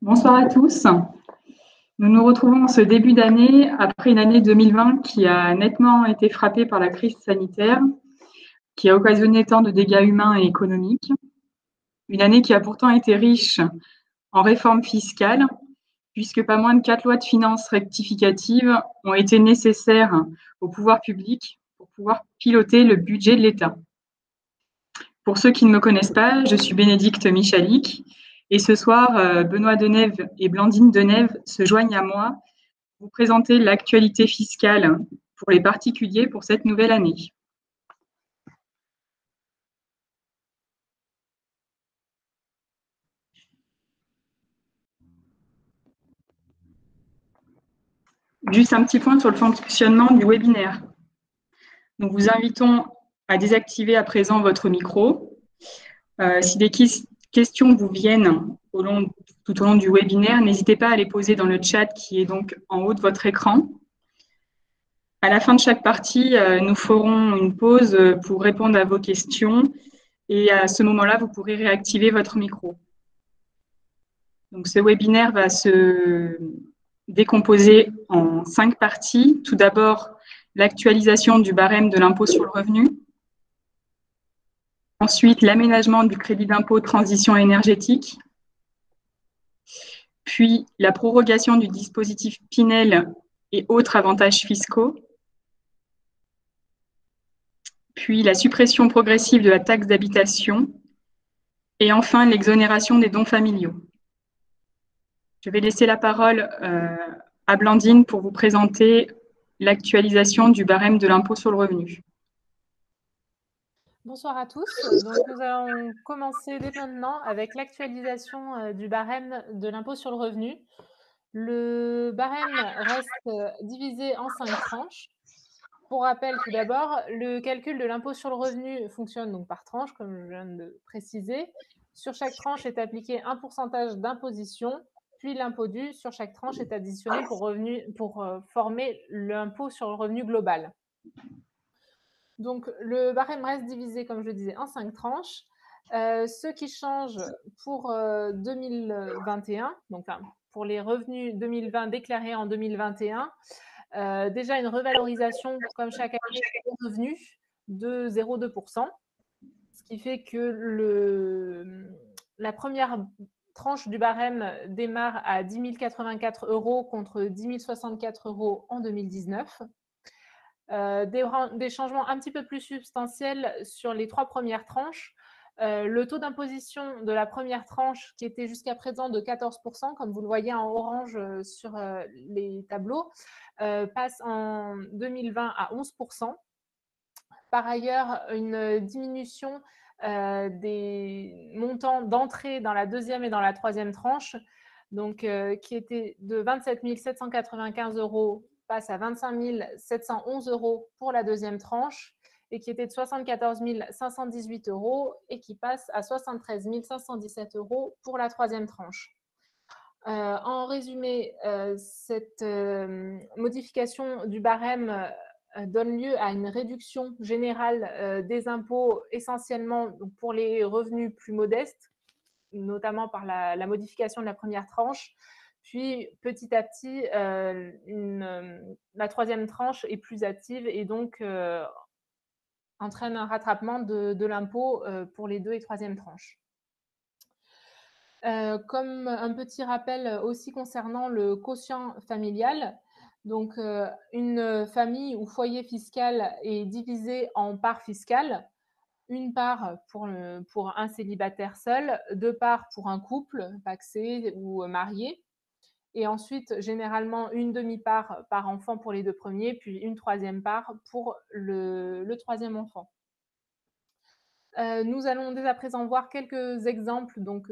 Bonsoir à tous. Nous nous retrouvons en ce début d'année après une année 2020 qui a nettement été frappée par la crise sanitaire, qui a occasionné tant de dégâts humains et économiques. Une année qui a pourtant été riche en réformes fiscales, puisque pas moins de 4 lois de finances rectificatives ont été nécessaires au pouvoir public pour pouvoir piloter le budget de l'État. Pour ceux qui ne me connaissent pas, je suis Bénédicte Michalik et ce soir, Benoît Denève et Blandine Denève se joignent à moi pour vous présenter l'actualité fiscale pour les particuliers pour cette nouvelle année. Juste un petit point sur le fonctionnement du webinaire. Nous vous invitons à désactiver à présent votre micro. Si des questions vous viennent tout au long du webinaire, n'hésitez pas à les poser dans le chat qui est donc en haut de votre écran. À la fin de chaque partie, nous ferons une pause pour répondre à vos questions et à ce moment-là, vous pourrez réactiver votre micro. Donc, ce webinaire va se décomposer en 5 parties. Tout d'abord, l'actualisation du barème de l'impôt sur le revenu. Ensuite, l'aménagement du crédit d'impôt transition énergétique. Puis, la prorogation du dispositif Pinel et autres avantages fiscaux. Puis, la suppression progressive de la taxe d'habitation. Et enfin, l'exonération des dons familiaux. Je vais laisser la parole à Blandine pour vous présenter l'actualisation du barème de l'impôt sur le revenu. Bonsoir à tous. Donc, nous allons commencer dès maintenant avec l'actualisation du barème de l'impôt sur le revenu. Le barème reste divisé en 5 tranches. Pour rappel, tout d'abord, le calcul de l'impôt sur le revenu fonctionne donc par tranche, comme je viens de préciser. Sur chaque tranche est appliqué un pourcentage d'imposition, puis l'impôt dû sur chaque tranche est additionné pour former l'impôt sur le revenu global. Donc, le barème reste divisé, comme je le disais, en 5 tranches. Ce qui change pour 2021, donc pour les revenus 2020 déclarés en 2021, déjà une revalorisation, comme chaque année, des revenus de 0,2%, ce qui fait que la première tranche du barème démarre à 10 084 € contre 10 064 € en 2019. Des changements un petit peu plus substantiels sur les 3 premières tranches. Le taux d'imposition de la première tranche, qui était jusqu'à présent de 14%, comme vous le voyez en orange sur les tableaux, passe en 2020 à 11%. Par ailleurs, une diminution des montants d'entrée dans la deuxième et dans la troisième tranche, donc, qui était de 27 795 € passe à 25 711 € pour la deuxième tranche et qui était de 74 518 € et qui passe à 73 517 € pour la troisième tranche. En résumé, cette modification du barème donne lieu à une réduction générale des impôts essentiellement donc pour les revenus plus modestes, notamment par la modification de la première tranche. Puis, petit à petit, la troisième tranche est plus active et donc entraîne un rattrapement de l'impôt pour les 2 et 3e tranches. Comme un petit rappel aussi concernant le quotient familial, donc une famille ou foyer fiscal est divisé en parts fiscales. Une part pour un célibataire seul, 2 parts pour un couple pacsé ou marié, et ensuite généralement une demi-part par enfant pour les 2 premiers, puis une 3e part pour le 3e enfant. Nous allons dès à présent voir quelques exemples, donc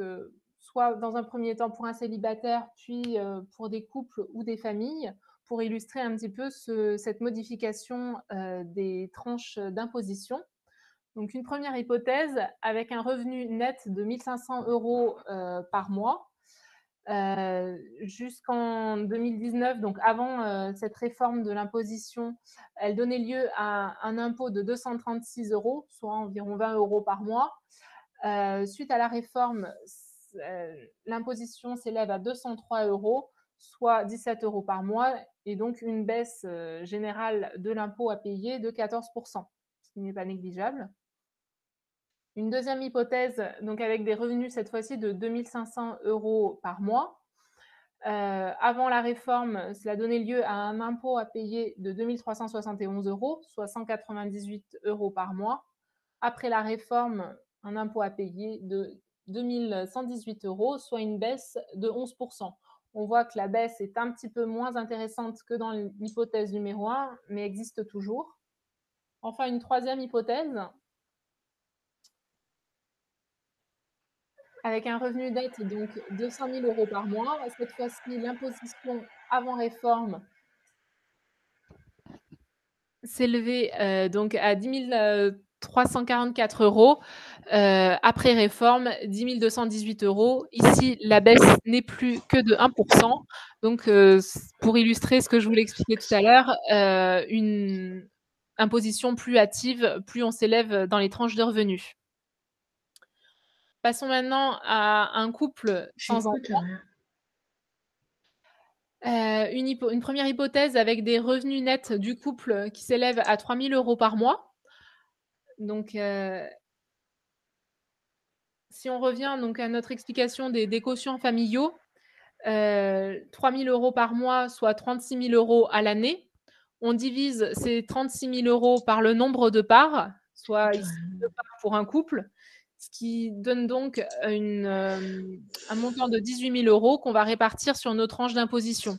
soit dans un premier temps pour un célibataire, puis pour des couples ou des familles, pour illustrer un petit peu cette modification des tranches d'imposition. Donc, une première hypothèse, avec un revenu net de 1 500 € par mois, jusqu'en 2019, donc avant cette réforme de l'imposition, elle donnait lieu à un impôt de 236 €, soit environ 20 € par mois. Suite à la réforme, l'imposition s'élève à 203 €, soit 17 € par mois, et donc une baisse générale de l'impôt à payer de 14%, ce qui n'est pas négligeable. Une deuxième hypothèse, donc avec des revenus cette fois-ci de 2 500 € par mois. Avant la réforme, cela donnait lieu à un impôt à payer de 2 371 €, soit 198 € par mois. Après la réforme, un impôt à payer de 2 118 €, soit une baisse de 11%. On voit que la baisse est un petit peu moins intéressante que dans l'hypothèse numéro 1, mais existe toujours. Enfin, une troisième hypothèse, avec un revenu net donc de 5 000 € par mois. Cette fois-ci, l'imposition avant réforme s'élevait donc à 10 344 €. Après réforme, 10 218 €. Ici, la baisse n'est plus que de 1%. Donc, pour illustrer ce que je voulais expliquer tout à l'heure, une imposition plus hâtive, plus on s'élève dans les tranches de revenus. Passons maintenant à un couple sans enfant. Une première hypothèse avec des revenus nets du couple qui s'élèvent à 3 000 € par mois. Donc, si on revient donc à notre explication des quotients familiaux, 3 000 € par mois, soit 36 000 € à l'année. On divise ces 36 000 € par le nombre de parts, soit ici 2 parts pour un couple, ce qui donne donc un montant de 18 000 € qu'on va répartir sur nos tranches d'imposition.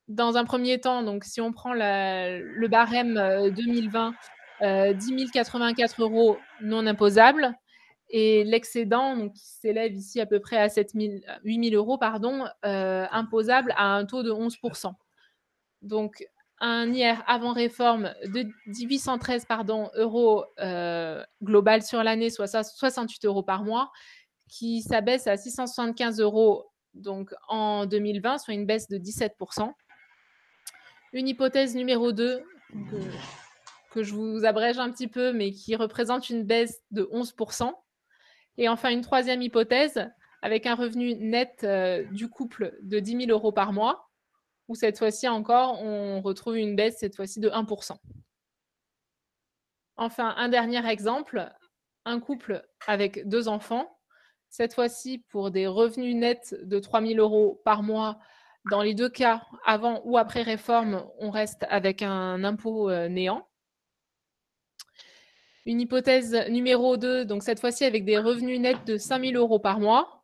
Dans un premier temps, donc si on prend le barème 2020, 10 084 € non imposables, et l'excédent, donc qui s'élève ici à peu près à 8 000 €, pardon, imposable à un taux de 11%. Donc un IR avant réforme de 813 € global sur l'année, soit 68 € par mois, qui s'abaisse à 675 € donc en 2020, soit une baisse de 17%. Une hypothèse numéro 2, que je vous abrège un petit peu, mais qui représente une baisse de 11%. Et enfin, une troisième hypothèse, avec un revenu net du couple de 10 000 € par mois, où cette fois-ci encore, on retrouve une baisse, cette fois-ci de 1%. Enfin, un dernier exemple, un couple avec 2 enfants, cette fois-ci pour des revenus nets de 3 000 € par mois. Dans les deux cas, avant ou après réforme, on reste avec un impôt néant. Une hypothèse numéro 2, donc cette fois-ci avec des revenus nets de 5 000 € par mois.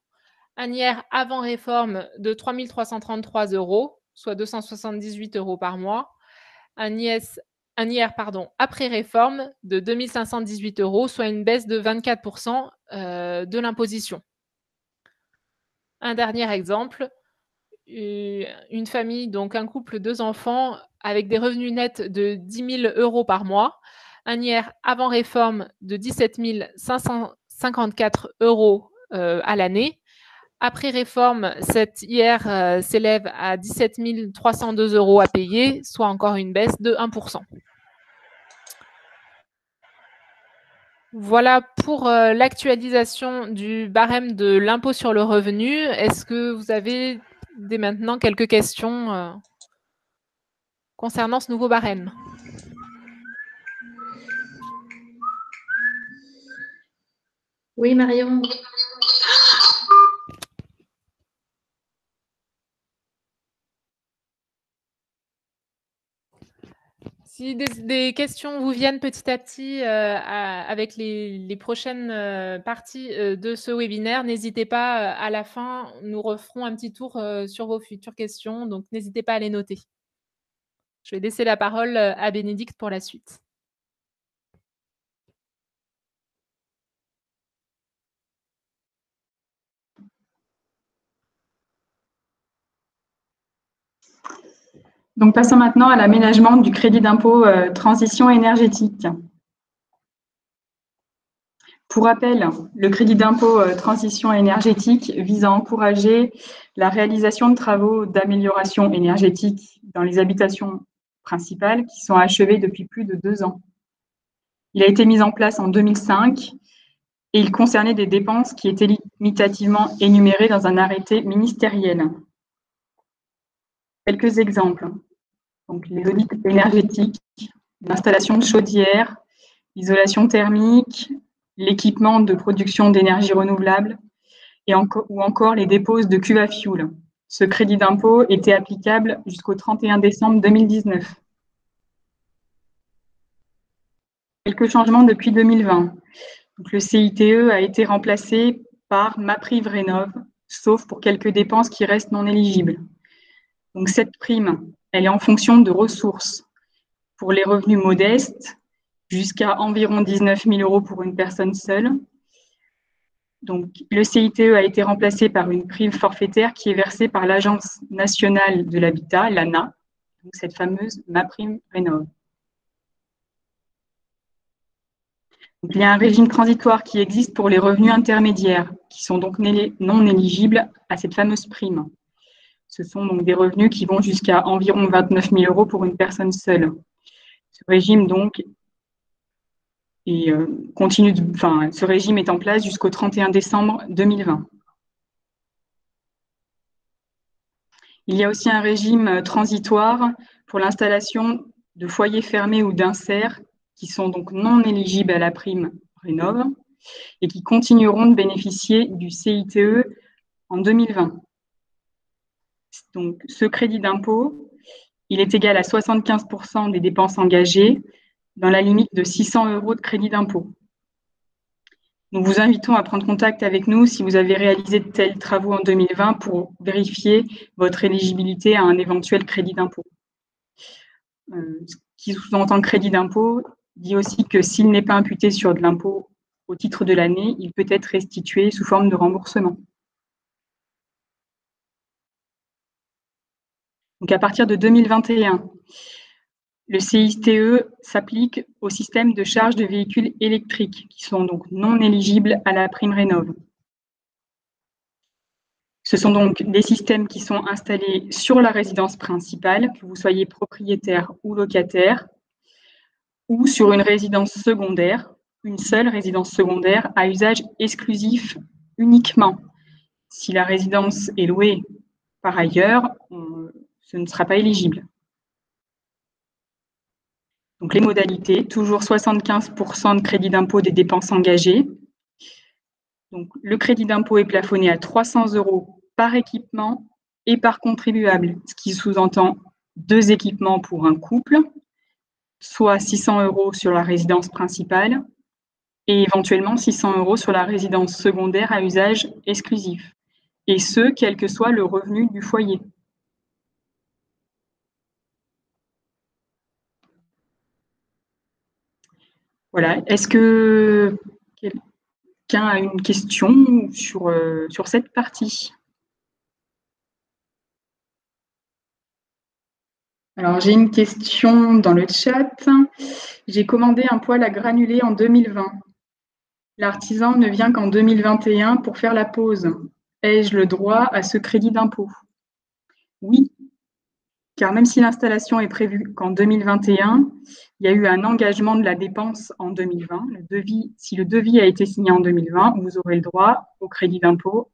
Un IR avant réforme de 3 333 €, soit 278 € par mois. Un IR après réforme de 2 518 €, soit une baisse de 24% de l'imposition. Un dernier exemple, une famille, donc un couple, 2 enfants, avec des revenus nets de 10 000 € par mois. Un IR avant réforme de 17 554 € à l'année. Après réforme, cet IR s'élève à 17 302 € à payer, soit encore une baisse de 1%. Voilà pour l'actualisation du barème de l'impôt sur le revenu. Est-ce que vous avez dès maintenant quelques questions concernant ce nouveau barème? Oui, Marion. Si des questions vous viennent petit à petit avec les prochaines parties de ce webinaire, n'hésitez pas à la fin, nous referons un petit tour sur vos futures questions, donc n'hésitez pas à les noter. Je vais laisser la parole à Bénédicte pour la suite. Donc, passons maintenant à l'aménagement du crédit d'impôt transition énergétique. Pour rappel, le crédit d'impôt transition énergétique vise à encourager la réalisation de travaux d'amélioration énergétique dans les habitations principales qui sont achevées depuis plus de 2 ans. Il a été mis en place en 2005 et il concernait des dépenses qui étaient limitativement énumérées dans un arrêté ministériel. Quelques exemples. Donc, les audits énergétiques, l'installation de chaudières, l'isolation thermique, l'équipement de production d'énergie renouvelable ou encore les déposes de cuves à fioul. Ce crédit d'impôt était applicable jusqu'au 31 décembre 2019. Quelques changements depuis 2020. Donc, le CITE a été remplacé par MaPrimeRénov', sauf pour quelques dépenses qui restent non éligibles. Donc, cette prime, elle est en fonction de ressources. Pour les revenus modestes, jusqu'à environ 19 000 € pour une personne seule. Donc, le CITE a été remplacé par une prime forfaitaire qui est versée par l'Agence nationale de l'habitat, l'ANA, donc cette fameuse MaPrimeRénov'. Donc, il y a un régime transitoire qui existe pour les revenus intermédiaires, qui sont donc non éligibles à cette fameuse prime. Ce sont donc des revenus qui vont jusqu'à environ 29 000 € pour une personne seule. Ce régime, donc, ce régime est en place jusqu'au 31 décembre 2020. Il y a aussi un régime transitoire pour l'installation de foyers fermés ou d'inserts qui sont donc non éligibles à la prime Rénov' et qui continueront de bénéficier du CITE en 2020. Donc, ce crédit d'impôt, il est égal à 75% des dépenses engagées dans la limite de 600 € de crédit d'impôt. Nous vous invitons à prendre contact avec nous si vous avez réalisé de tels travaux en 2020 pour vérifier votre éligibilité à un éventuel crédit d'impôt. Ce qui sous-entend crédit d'impôt dit aussi que s'il n'est pas imputé sur de l'impôt au titre de l'année, il peut être restitué sous forme de remboursement. Donc à partir de 2021, le CITE s'applique au système de charge de véhicules électriques qui sont donc non éligibles à la prime Rénov'. Ce sont donc des systèmes qui sont installés sur la résidence principale, que vous soyez propriétaire ou locataire, ou sur une résidence secondaire, une seule résidence secondaire à usage exclusif uniquement. Si la résidence est louée par ailleurs, ce ne sera pas éligible. Donc les modalités, toujours 75% de crédit d'impôt des dépenses engagées. Donc le crédit d'impôt est plafonné à 300 € par équipement et par contribuable, ce qui sous-entend 2 équipements pour un couple, soit 600 € sur la résidence principale et éventuellement 600 € sur la résidence secondaire à usage exclusif, et ce, quel que soit le revenu du foyer. Voilà. Est-ce que quelqu'un a une question sur cette partie? Alors, j'ai une question dans le chat. J'ai commandé un poêle à granulés en 2020. L'artisan ne vient qu'en 2021 pour faire la pose. Ai-je le droit à ce crédit d'impôt? Oui, car même si l'installation est prévue qu'en 2021, il y a eu un engagement de la dépense en 2020. Si le devis a été signé en 2020, vous aurez le droit au crédit d'impôt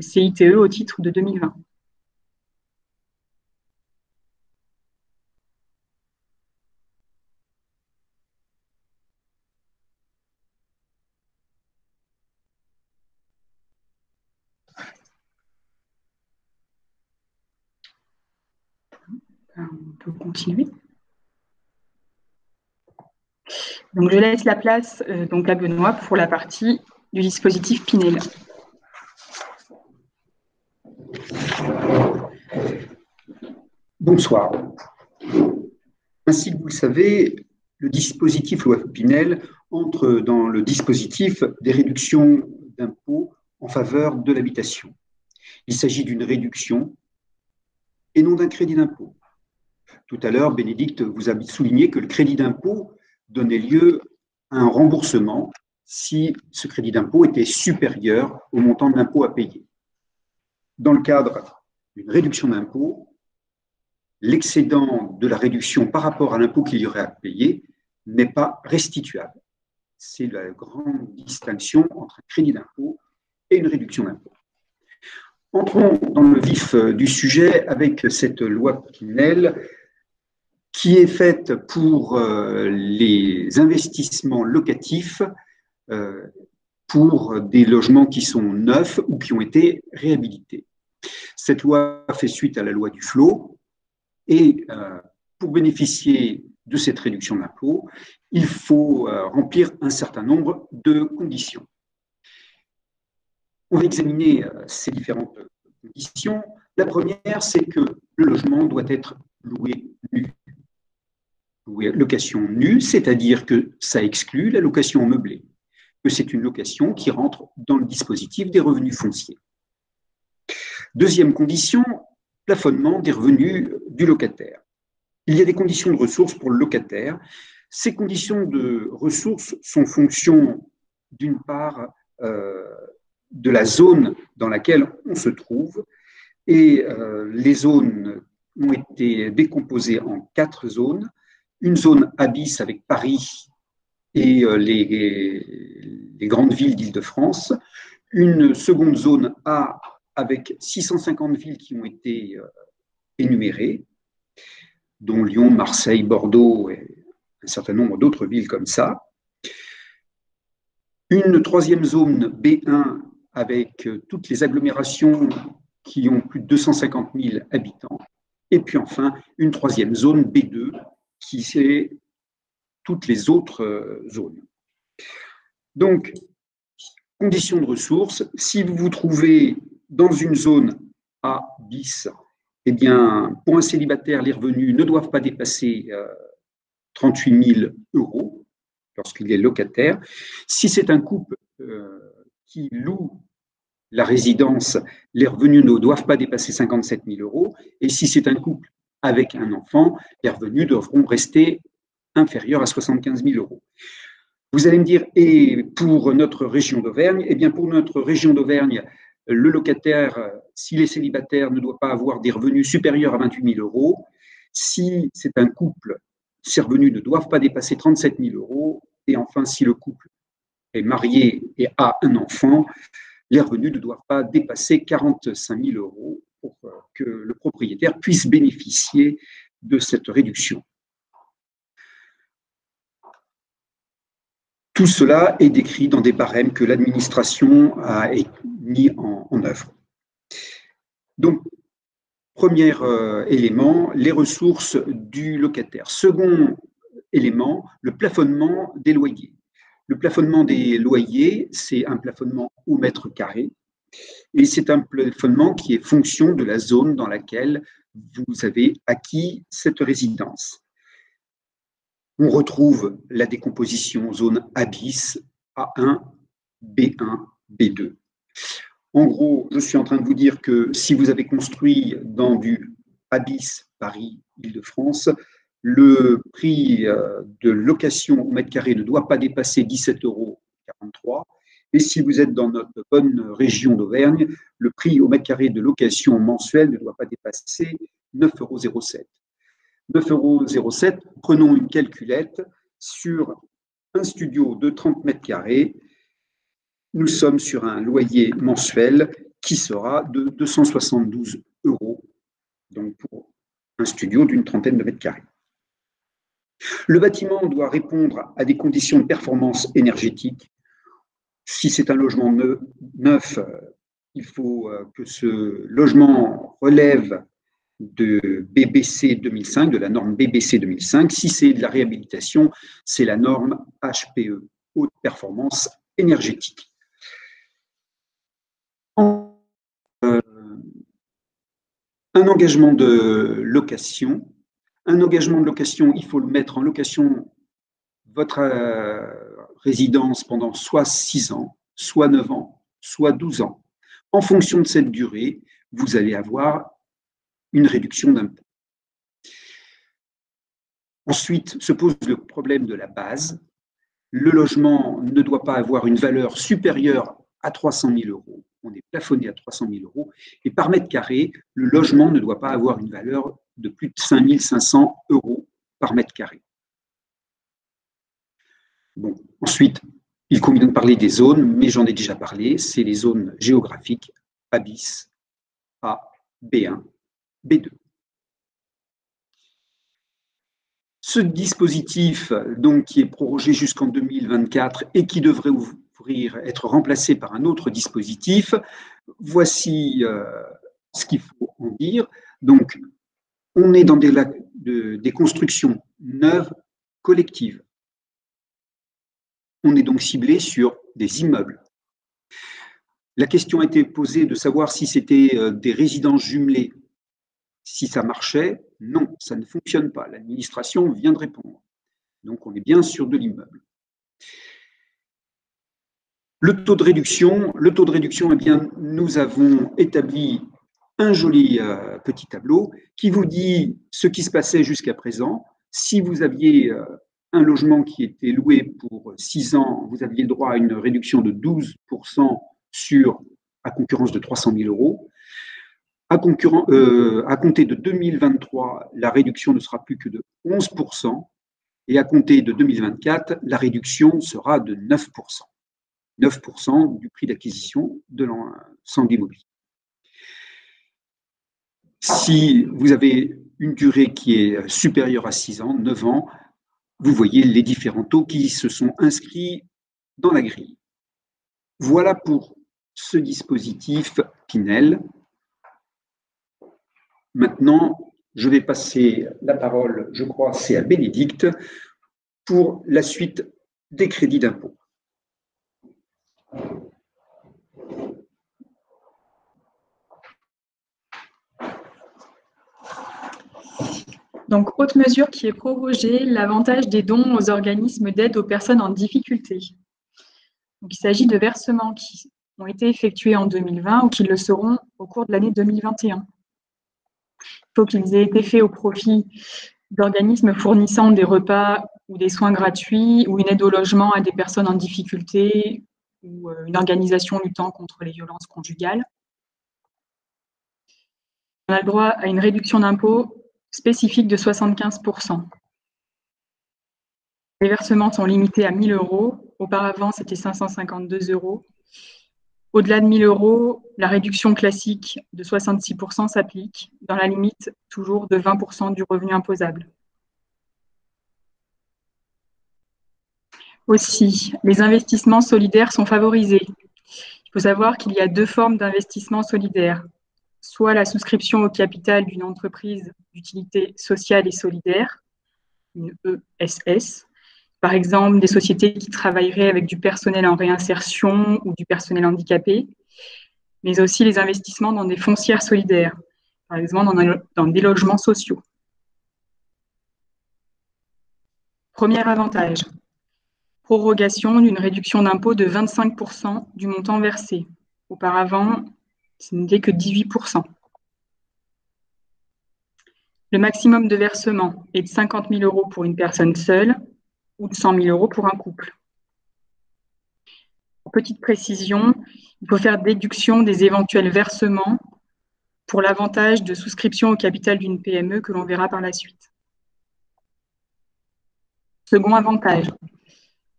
CITE au titre de 2020. On peut continuer. Donc, je laisse la place à Benoît pour la partie du dispositif Pinel. Bonsoir. Ainsi que vous le savez, le dispositif loi Pinel entre dans le dispositif des réductions d'impôts en faveur de l'habitation. Il s'agit d'une réduction et non d'un crédit d'impôt. Tout à l'heure, Bénédicte vous a souligné que le crédit d'impôt donnait lieu à un remboursement si ce crédit d'impôt était supérieur au montant de l'impôt à payer. Dans le cadre d'une réduction d'impôt, l'excédent de la réduction par rapport à l'impôt qu'il y aurait à payer n'est pas restituable. C'est la grande distinction entre un crédit d'impôt et une réduction d'impôt. Entrons dans le vif du sujet avec cette loi Pinel qui est faite pour les investissements locatifs pour des logements qui sont neufs ou qui ont été réhabilités. Cette loi fait suite à la loi Duflot et pour bénéficier de cette réduction d'impôt, il faut remplir un certain nombre de conditions. On va examiner ces différentes conditions. La première, c'est que le logement doit être loué nu. Location nue, c'est-à-dire que ça exclut la location meublée, que c'est une location qui rentre dans le dispositif des revenus fonciers. Deuxième condition, plafonnement des revenus du locataire. Il y a des conditions de ressources pour le locataire. Ces conditions de ressources sont fonction, d'une part, de la zone dans laquelle on se trouve, et les zones ont été décomposées en 4 zones. Une zone A bis avec Paris et les grandes villes d'Île-de-France, une seconde zone A avec 650 villes qui ont été énumérées, dont Lyon, Marseille, Bordeaux et un certain nombre d'autres villes comme ça. Une troisième zone B1 avec toutes les agglomérations qui ont plus de 250 000 habitants. Et puis enfin, une troisième zone B2 qui c'est toutes les autres zones. Donc, conditions de ressources, si vous vous trouvez dans une zone A bis, eh bien, pour un célibataire, les revenus ne doivent pas dépasser 38 000 € lorsqu'il est locataire. Si c'est un couple qui loue la résidence, les revenus ne doivent pas dépasser 57 000 €. Et si c'est un couple avec un enfant, les revenus devront rester inférieurs à 75 000 €. Vous allez me dire, et pour notre région d'Auvergne? Eh bien, pour notre région d'Auvergne, le locataire, s'il est célibataire, ne doit pas avoir des revenus supérieurs à 28 000 €. Si c'est un couple, ces revenus ne doivent pas dépasser 37 000 €. Et enfin, si le couple est marié et a un enfant, les revenus ne doivent pas dépasser 45 000 € pour que le propriétaire puisse bénéficier de cette réduction. Tout cela est décrit dans des barèmes que l'administration a mis en œuvre. Donc, premier élément, les ressources du locataire. Second élément, le plafonnement des loyers. Le plafonnement des loyers, c'est un plafonnement au mètre carré et c'est un plafonnement qui est fonction de la zone dans laquelle vous avez acquis cette résidence. On retrouve la décomposition zone A bis, A1, B1, B2. En gros, je suis en train de vous dire que si vous avez construit dans du A bis, Paris, Île-de-France, le prix de location au mètre carré ne doit pas dépasser 17,43 €. Et si vous êtes dans notre bonne région d'Auvergne, le prix au mètre carré de location mensuel ne doit pas dépasser 9,07 €. 9,07 €, prenons une calculette, sur un studio de 30 mètres carrés, nous sommes sur un loyer mensuel qui sera de 272 €, donc pour un studio d'une trentaine de mètres carrés. Le bâtiment doit répondre à des conditions de performance énergétique. Si c'est un logement neuf, il faut que ce logement relève de BBC 2005, de la norme BBC 2005. Si c'est de la réhabilitation, c'est la norme HPE, haute performance énergétique. Un engagement de location. Un engagement de location, il faut le mettre en location votre résidence pendant soit 6 ans, soit 9 ans, soit 12 ans. En fonction de cette durée, vous allez avoir une réduction d'impôt. Ensuite se pose le problème de la base. Le logement ne doit pas avoir une valeur supérieure à 300 000 €. On est plafonné à 300 000 €. Et par mètre carré, le logement ne doit pas avoir une valeur de plus de 5 500 € par mètre carré. Bon, ensuite, il convient de parler des zones, mais j'en ai déjà parlé, c'est les zones géographiques A bis, A, B1, B2. Ce dispositif, donc, qui est prorogé jusqu'en 2024 et qui devrait être remplacé par un autre dispositif, voici ce qu'il faut en dire. Donc, on est dans des constructions neuves collectives. On est donc ciblé sur des immeubles. La question a été posée de savoir si c'était des résidences jumelées. Si ça marchait, non, ça ne fonctionne pas. L'administration vient de répondre. Donc, on est bien sur de l'immeuble. Le taux de réduction, eh bien, nous avons établi un joli petit tableau qui vous dit ce qui se passait jusqu'à présent. Si vous aviez un logement qui était loué pour 6 ans, vous aviez le droit à une réduction de 12% à concurrence de 300 000 euros. À compter de 2023, la réduction ne sera plus que de 11%, et à compter de 2024, la réduction sera de 9%. 9% du prix d'acquisition de l'ensemble immobilier. Si vous avez une durée qui est supérieure à 6 ans, 9 ans, vous voyez les différents taux qui se sont inscrits dans la grille. Voilà pour ce dispositif Pinel. Maintenant, je vais passer la parole, je crois, c'est à Bénédicte, pour la suite des crédits d'impôt. Donc, autre mesure qui est prorogée, l'avantage des dons aux organismes d'aide aux personnes en difficulté. Donc, il s'agit de versements qui ont été effectués en 2020 ou qui le seront au cours de l'année 2021. Il faut qu'ils aient été faits au profit d'organismes fournissant des repas ou des soins gratuits ou une aide au logement à des personnes en difficulté ou une organisation luttant contre les violences conjugales. On a le droit à une réduction d'impôt spécifique de 75%. Les versements sont limités à 1 000 euros. Auparavant, c'était 552 euros. Au-delà de 1 000 euros, la réduction classique de 66% s'applique, dans la limite toujours de 20% du revenu imposable. Aussi, les investissements solidaires sont favorisés. Il faut savoir qu'il y a 2 formes d'investissement solidaire. Soit la souscription au capital d'une entreprise d'utilité sociale et solidaire, une ESS, par exemple des sociétés qui travailleraient avec du personnel en réinsertion ou du personnel handicapé, mais aussi les investissements dans des foncières solidaires, par exemple dans des logements sociaux. Premier avantage, prorogation d'une réduction d'impôt de 25% du montant versé. Auparavant, ce n'était que 18%. Le maximum de versement est de 50 000 euros pour une personne seule ou de 100 000 euros pour un couple. Petite précision, il faut faire déduction des éventuels versements pour l'avantage de souscription au capital d'une PME que l'on verra par la suite. Second avantage,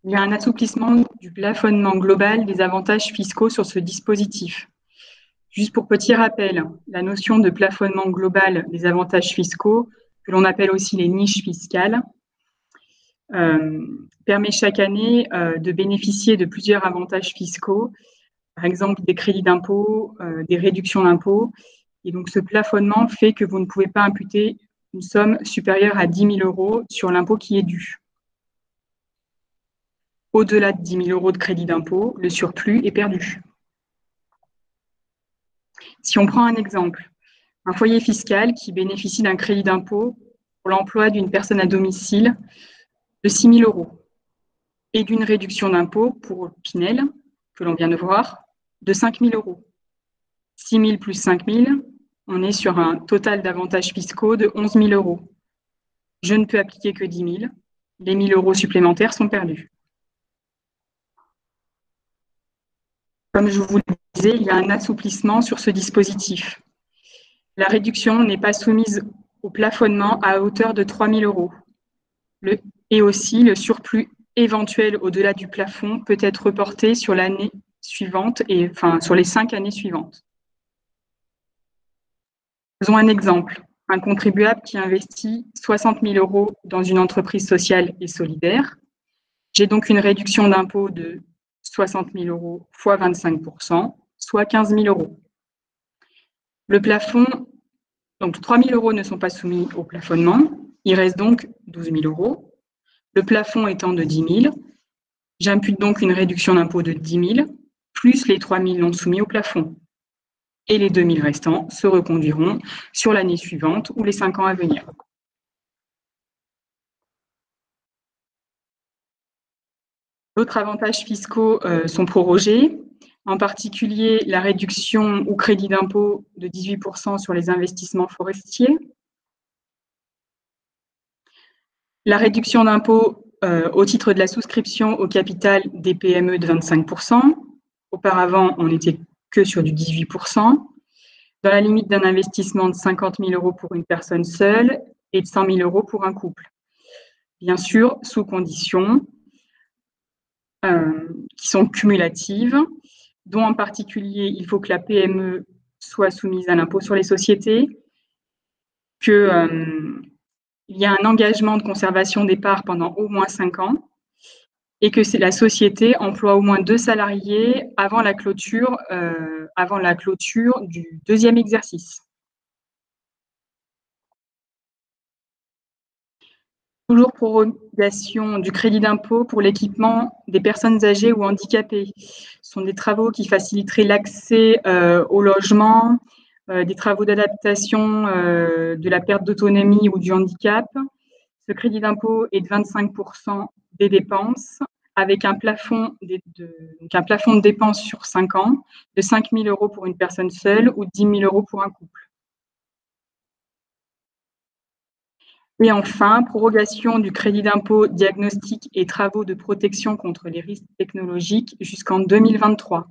il y a un assouplissement du plafonnement global des avantages fiscaux sur ce dispositif. Juste pour petit rappel, la notion de plafonnement global des avantages fiscaux, que l'on appelle aussi les niches fiscales, permet chaque année de bénéficier de plusieurs avantages fiscaux, par exemple des crédits d'impôt, des réductions d'impôt. Et donc, ce plafonnement fait que vous ne pouvez pas imputer une somme supérieure à 10 000 euros sur l'impôt qui est dû. Au-delà de 10 000 euros de crédit d'impôt, le surplus est perdu. Si on prend un exemple, un foyer fiscal qui bénéficie d'un crédit d'impôt pour l'emploi d'une personne à domicile de 6 000 euros et d'une réduction d'impôt pour Pinel, que l'on vient de voir, de 5 000 euros. 6 000 plus 5 000, on est sur un total d'avantages fiscaux de 11 000 euros. Je ne peux appliquer que 10 000. Les 1 000 euros supplémentaires sont perdus. Comme je vous le disais, il y a un assouplissement sur ce dispositif. La réduction n'est pas soumise au plafonnement à hauteur de 3 000 euros. Et aussi, le surplus éventuelle au-delà du plafond peut être reportée sur l'année suivante et sur les 5 années suivantes. Faisons un exemple. Un contribuable qui investit 60 000 € dans une entreprise sociale et solidaire. J'ai donc une réduction d'impôt de 60 000 € fois 25%, soit 15 000 €. Le plafond, donc 3 000 € ne sont pas soumis au plafonnement. Il reste donc 12 000 €. Le plafond étant de 10 000, j'impute donc une réduction d'impôt de 10 000, plus les 3 000 non soumis au plafond. Et les 2 000 restants se reconduiront sur l'année suivante ou les 5 ans à venir. D'autres avantages fiscaux sont prorogés, en particulier la réduction ou crédit d'impôt de 18% sur les investissements forestiers, la réduction d'impôt au titre de la souscription au capital des PME de 25%. Auparavant, on n'était que sur du 18%, dans la limite d'un investissement de 50 000 € pour une personne seule et de 100 000 € pour un couple. Bien sûr, sous conditions qui sont cumulatives, dont en particulier, il faut que la PME soit soumise à l'impôt sur les sociétés, qu'il y a un engagement de conservation des parts pendant au moins 5 ans et que la société emploie au moins 2 salariés avant la clôture du deuxième exercice. Toujours prorogation du crédit d'impôt pour l'équipement des personnes âgées ou handicapées. Ce sont des travaux qui faciliteraient l'accès au logement, des travaux d'adaptation de la perte d'autonomie ou du handicap. Ce crédit d'impôt est de 25% des dépenses, avec un plafond de dépenses sur 5 ans de 5 000 € pour une personne seule ou 10 000 € pour un couple. Et enfin, prorogation du crédit d'impôt diagnostic et travaux de protection contre les risques technologiques jusqu'en 2023.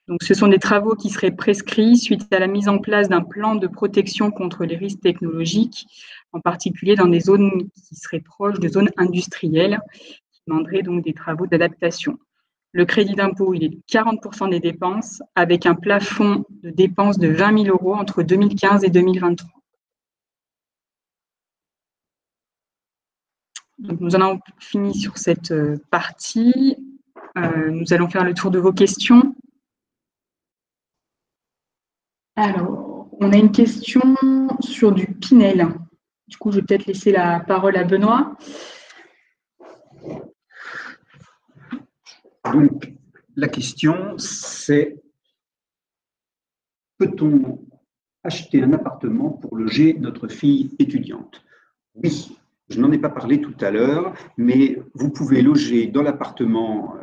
Donc, ce sont des travaux qui seraient prescrits suite à la mise en place d'un plan de protection contre les risques technologiques, en particulier dans des zones qui seraient proches de zones industrielles, qui demanderaient donc des travaux d'adaptation. Le crédit d'impôt, il est de 40% des dépenses, avec un plafond de dépenses de 20 000 € entre 2015 et 2023. Donc, nous en avons fini sur cette partie. Nous allons faire le tour de vos questions. Alors, on a une question sur du Pinel. Du coup, je vais peut-être laisser la parole à Benoît. Donc, la question, c'est: peut-on acheter un appartement pour loger notre fille étudiante? Oui. Je n'en ai pas parlé tout à l'heure, mais vous pouvez loger dans l'appartement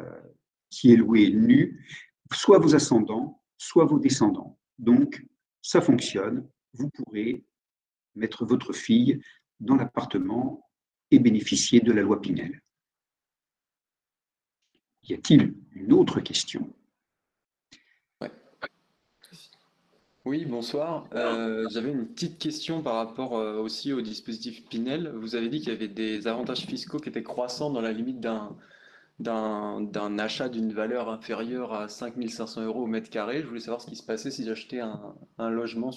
qui est loué nu, soit vos ascendants, soit vos descendants. Donc, ça fonctionne. Vous pourrez mettre votre fille dans l'appartement et bénéficier de la loi Pinel. Y a-t-il une autre question? Oui, bonsoir. J'avais une petite question par rapport aussi au dispositif Pinel. Vous avez dit qu'il y avait des avantages fiscaux qui étaient croissants dans la limite d'un achat d'une valeur inférieure à 5 500 € au mètre carré. Je voulais savoir ce qui se passait si j'achetais un logement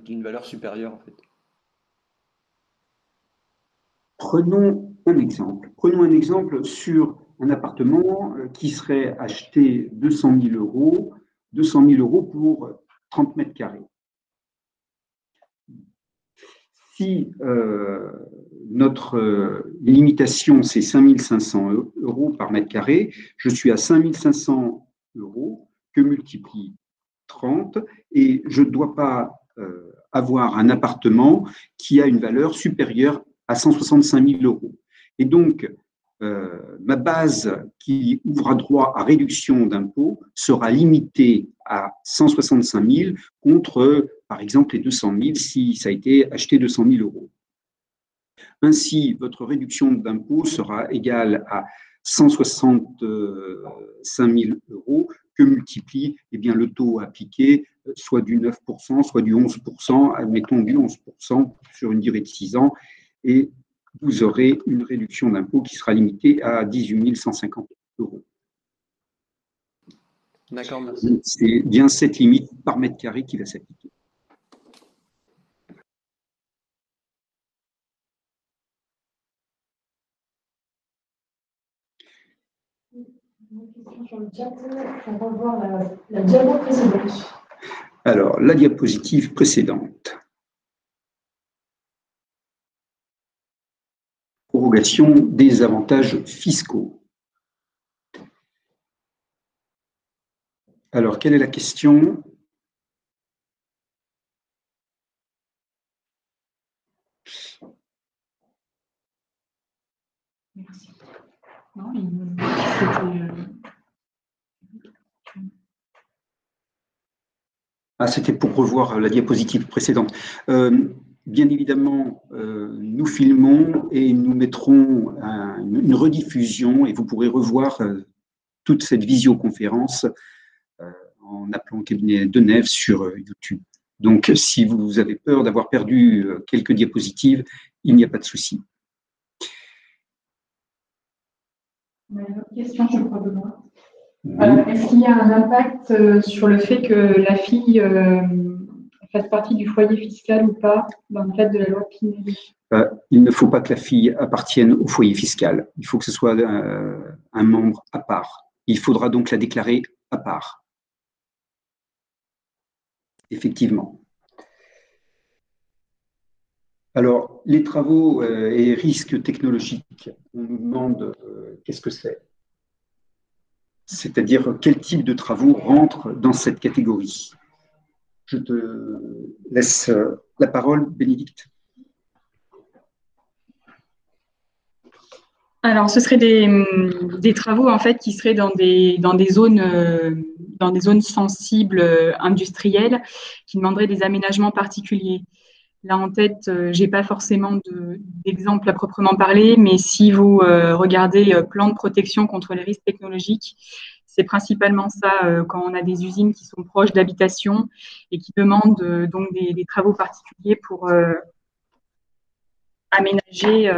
d'une valeur supérieure, en fait. Prenons un exemple. Prenons un exemple sur un appartement qui serait acheté 200 000 € pour 30 mètres carrés. Si notre limitation, c'est 5 500 € par mètre carré, je suis à 5 500 € que multiplie 30 et je ne dois pas avoir un appartement qui a une valeur supérieure à 165 000 €. Et donc, ma base qui ouvre droit à réduction d'impôt sera limitée à 165 000 contre, par exemple, les 200 000 si ça a été acheté 200 000 €. Ainsi, votre réduction d'impôt sera égale à 165 000 € que multiplie le taux appliqué, soit du 9%, soit du 11%, admettons du 11% sur une durée de 6 ans. Et vous aurez une réduction d'impôt qui sera limitée à 18 150 €. D'accord, merci. C'est bien cette limite par mètre carré qui va s'appliquer. Une question sur le chat pour revoir la diapo précédente. Alors, la diapositive précédente. Prorogation des avantages fiscaux. Alors, quelle est la question? Merci. Non, c'était, C'était pour revoir la diapositive précédente. Bien évidemment, nous filmons et nous mettrons une rediffusion et vous pourrez revoir toute cette visioconférence en appelant le cabinet Denève sur YouTube. Donc, si vous avez peur d'avoir perdu quelques diapositives, il n'y a pas de souci. On a une autre question, je crois, Benoît. Est-ce qu'il y a un impact sur le fait que la fille fasse partie du foyer fiscal ou pas dans le cadre de la loi Pinel? Il ne faut pas que la fille appartienne au foyer fiscal. Il faut que ce soit un membre à part. Il faudra donc la déclarer à part. Effectivement. Alors, les travaux et risques technologiques, on nous demande qu'est-ce que c'est? C'est-à-dire quel type de travaux rentrent dans cette catégorie. Je te laisse la parole, Bénédicte. Alors, ce seraient des travaux en fait qui seraient dans des zones sensibles industrielles qui demanderaient des aménagements particuliers. Là en tête, j'ai pas forcément d'exemple à proprement parler, mais si vous regardez plan de protection contre les risques technologiques, c'est principalement ça quand on a des usines qui sont proches d'habitations et qui demandent donc des travaux particuliers pour aménager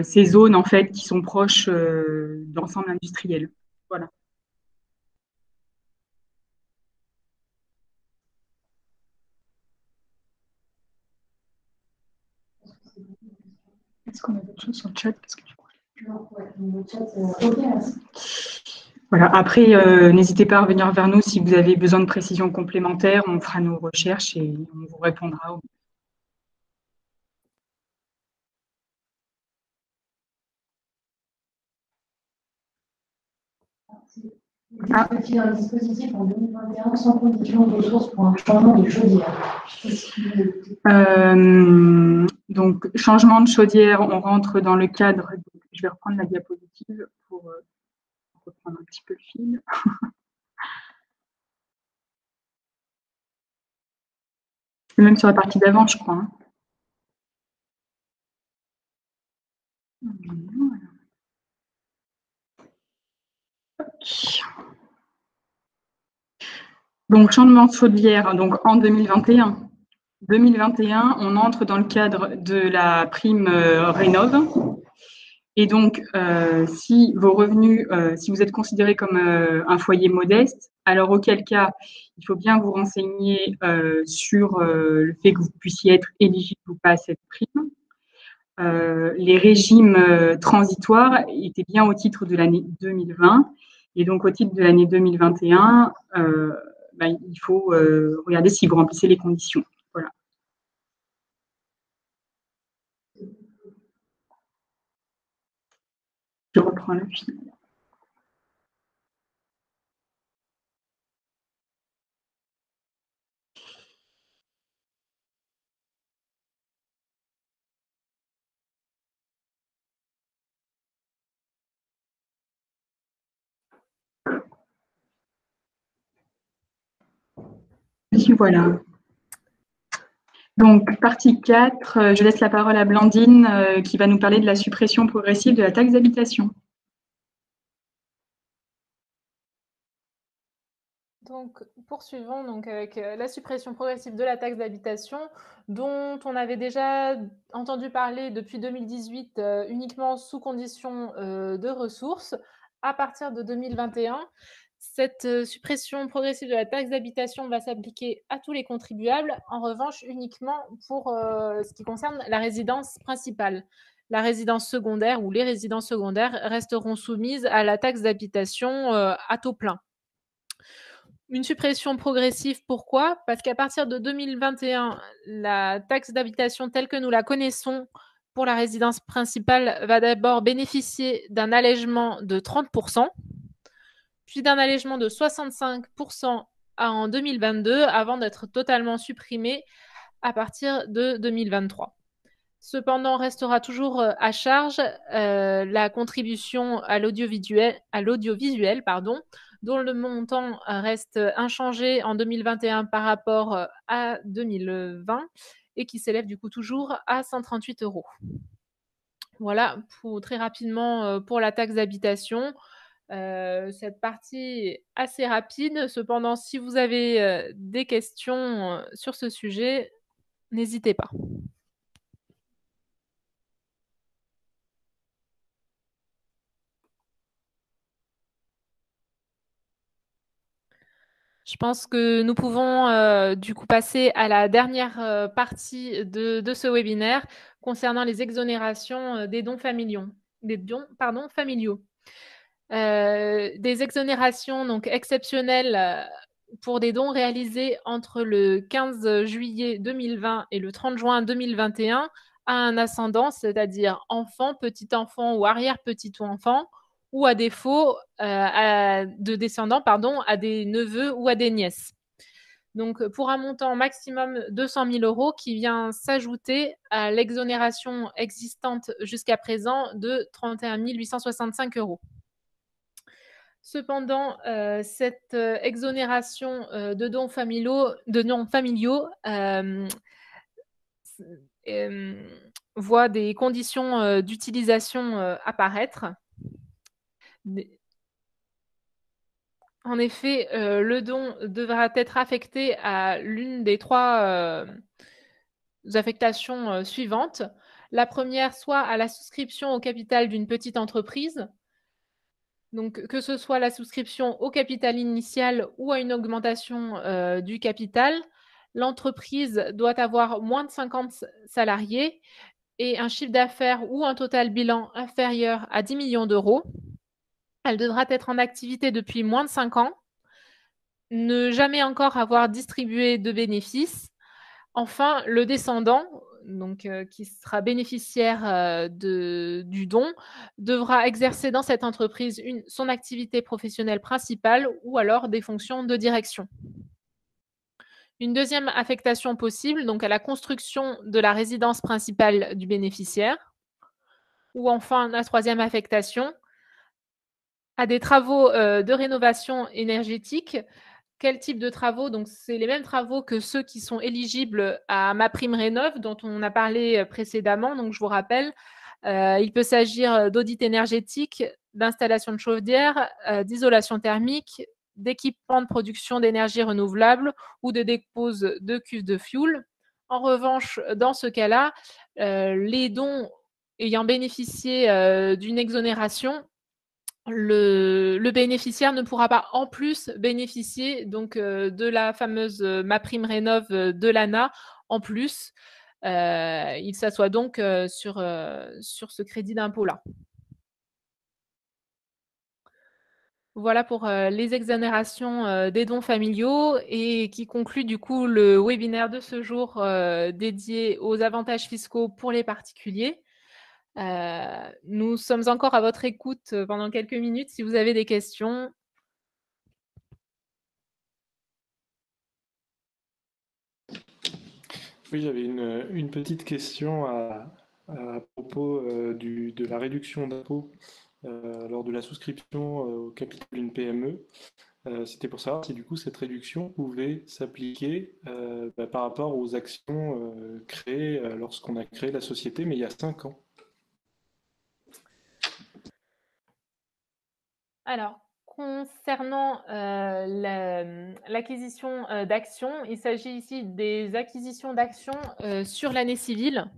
ces zones en fait qui sont proches d'ensemble industriel. Voilà. Est-ce qu'on a d'autres choses sur le chat? Parce que voilà. Après, n'hésitez pas à revenir vers nous si vous avez besoin de précisions complémentaires. On fera nos recherches et on vous répondra. Est-il un dispositif en 2021 sans condition de ressources pour un changement de chaudière? Donc, changement de chaudière, on rentre dans le cadre. Je vais reprendre la diapositive pour reprendre un petit peu le fil. Même sur la partie d'avant, je crois. Voilà. Donc, changement de chaudière, donc en 2021. 2021, on entre dans le cadre de la prime Rénov'. Et donc, si vos revenus, si vous êtes considéré comme un foyer modeste, alors auquel cas, il faut bien vous renseigner sur le fait que vous puissiez être éligible ou pas à cette prime. Les régimes transitoires étaient bien au titre de l'année 2020. Et donc, au titre de l'année 2021, il faut regarder si vous remplissez les conditions. Voilà. Je reprends le fil. Et voilà. Donc, partie 4, je laisse la parole à Blandine qui va nous parler de la suppression progressive de la taxe d'habitation. Donc, poursuivons donc avec la suppression progressive de la taxe d'habitation, dont on avait déjà entendu parler depuis 2018 uniquement sous condition de ressources. À partir de 2021, cette suppression progressive de la taxe d'habitation va s'appliquer à tous les contribuables, en revanche uniquement pour ce qui concerne la résidence principale. La résidence secondaire ou les résidences secondaires resteront soumises à la taxe d'habitation à taux plein. Une suppression progressive, pourquoi? Parce qu'à partir de 2021, la taxe d'habitation telle que nous la connaissons pour la résidence principale va d'abord bénéficier d'un allègement de 30%, puis d'un allègement de 65% en 2022, avant d'être totalement supprimée à partir de 2023. Cependant, restera toujours à charge la contribution à l'audiovisuel, dont le montant reste inchangé en 2021 par rapport à 2020 et qui s'élève du coup toujours à 138 €. Voilà, très rapidement pour la taxe d'habitation. Cette partie est assez rapide. Cependant, si vous avez des questions sur ce sujet, n'hésitez pas. Je pense que nous pouvons du coup passer à la dernière partie de ce webinaire concernant les exonérations des dons familiaux. Des exonérations donc exceptionnelles pour des dons réalisés entre le 15 juillet 2020 et le 30 juin 2021 à un ascendant, c'est-à-dire enfant, petit-enfant ou arrière-petit-enfant, ou à défaut de descendants, à des neveux ou à des nièces. Donc, pour un montant maximum de 200 000 € qui vient s'ajouter à l'exonération existante jusqu'à présent de 31 865 €. Cependant, cette exonération de dons familiaux voit des conditions d'utilisation apparaître. En effet, le don devra être affecté à l'une des 3 affectations suivantes. La première, soit à la souscription au capital d'une petite entreprise, donc que ce soit la souscription au capital initial ou à une augmentation du capital. L'entreprise doit avoir moins de 50 salariés et un chiffre d'affaires ou un total bilan inférieur à 10 millions €. Elle devra être en activité depuis moins de 5 ans, ne jamais encore avoir distribué de bénéfices. Enfin, le descendant, donc qui sera bénéficiaire du don, devra exercer dans cette entreprise son activité professionnelle principale ou alors des fonctions de direction. Une deuxième affectation possible, donc à la construction de la résidence principale du bénéficiaire. Ou enfin, la troisième affectation, à des travaux de rénovation énergétique. Quel type de travaux? Donc, c'est les mêmes travaux que ceux qui sont éligibles à MaPrimeRénov', dont on a parlé précédemment. Donc, je vous rappelle, il peut s'agir d'audit énergétique, d'installation de chaudière, d'isolation thermique, d'équipement de production d'énergie renouvelable ou de dépose de cuves de fioul. En revanche, dans ce cas-là, les dons ayant bénéficié d'une exonération, le bénéficiaire ne pourra pas en plus bénéficier donc de la fameuse MaPrimeRénov' de l'ANA en plus. Il s'assoit donc sur ce crédit d'impôt-là. Voilà pour les exonérations des dons familiaux et qui conclut du coup le webinaire de ce jour dédié aux avantages fiscaux pour les particuliers. Nous sommes encore à votre écoute pendant quelques minutes si vous avez des questions. Oui, j'avais une petite question à propos de la réduction d'impôt lors de la souscription au capital d'une PME. C'était pour savoir si du coup cette réduction pouvait s'appliquer par rapport aux actions créées lorsqu'on a créé la société, mais il y a 5 ans. Alors, concernant l'acquisition d'actions, il s'agit ici des acquisitions d'actions sur l'année civile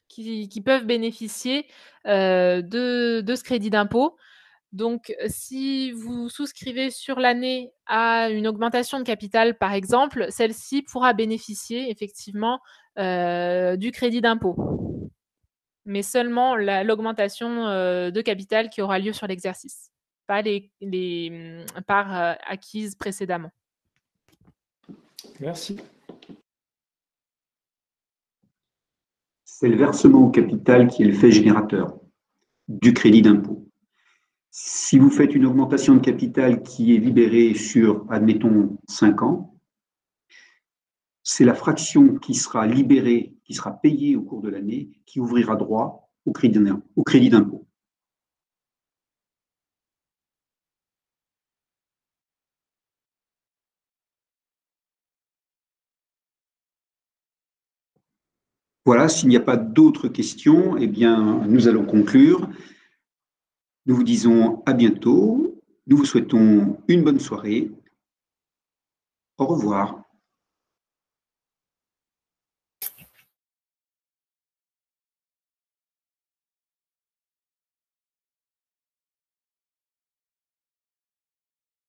qui peuvent bénéficier de ce crédit d'impôt. Donc, si vous souscrivez sur l'année à une augmentation de capital, par exemple, celle-ci pourra bénéficier effectivement du crédit d'impôt, mais seulement l'augmentation de capital qui aura lieu sur l'exercice, pas les parts acquises précédemment. Merci. C'est le versement au capital qui est le fait générateur du crédit d'impôt. Si vous faites une augmentation de capital qui est libérée sur, admettons, 5 ans, c'est la fraction qui sera libérée, qui sera payée au cours de l'année, qui ouvrira droit au crédit d'impôt. Voilà, s'il n'y a pas d'autres questions, eh bien, nous allons conclure. Nous vous disons à bientôt. Nous vous souhaitons une bonne soirée. Au revoir.